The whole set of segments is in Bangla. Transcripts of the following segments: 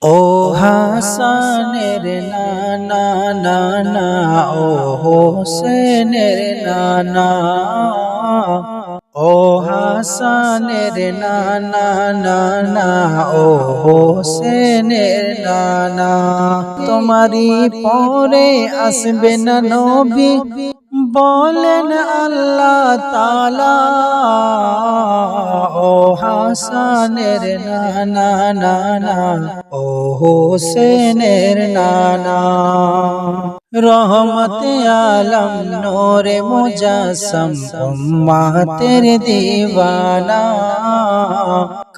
ও হাসানের নানা নানা, ও হোসেনের নানা, ও হাসানের নানা নানা, ও হোসেনের নানা। তোমারই পরে আসবে না নবী, বলেন আল্লাহ তাআলা। ও হাসানের নানা নানা, ও হোসেনের নানা। রহমতে আলম নূরে মুজাসসম উম্মতের দিওয়ানা,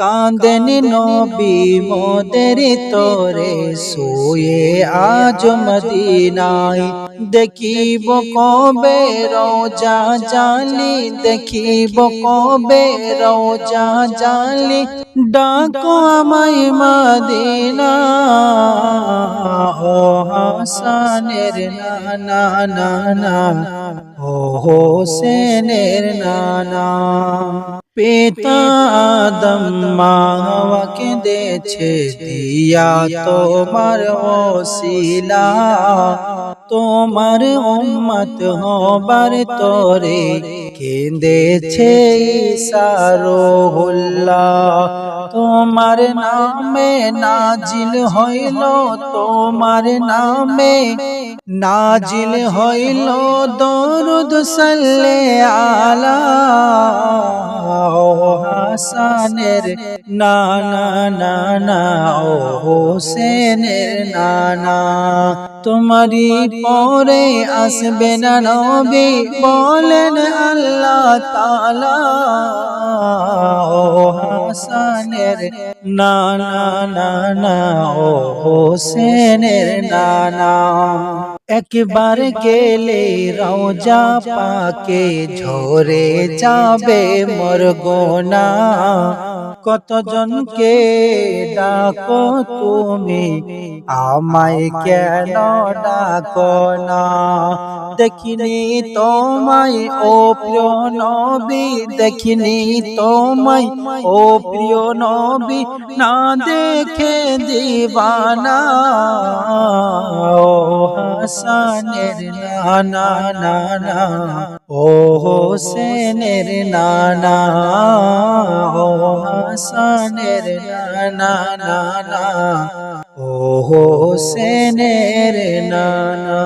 কাঁদেন নবী মোদের তোরে শুয়ে আজ মদিনায়। দেখিব কবে রোজা জালি, দেখিব কবে রোজা জালি, ডাকো আমায় মদিনা। ও হাসানের নানা নানা, ও হোসেনের নানা। পিতা আদম মা হাওয়াকে দিয়েছে দিয়া তোমার ওসিলা, তোমার উম্মত হবার তরে কেঁদেছে ঈসা রূহুল্লাহ। তোমার নামে নাজিল হইল, তোমার নামে নাজিল হইল দরুদ সাল্লে আলা। ও হাসানের নানা নানা, ও হোসেনের নানা। তোমারই পরে আসবে না নবী, বলেন আল্লাহ তাআলা। ও হাসানের নানা নানা, ও হোসেনের নানা। একবার গেলে রওজা পাকে ঝরে যাবে মোর গোনা, কতজনকে ডাকো তুমি আমায় কেন ডাকো না। দেখিনি তোমায় ও প্রিয় নবী, দেখিনি তোমায় ও প্রিয় নবী, না দেখে দিবানা। ও হাসানের নানা নানা, ও হোসেনের নানা, ও হাসানের নানা নানা, ও হোসেনের নানা।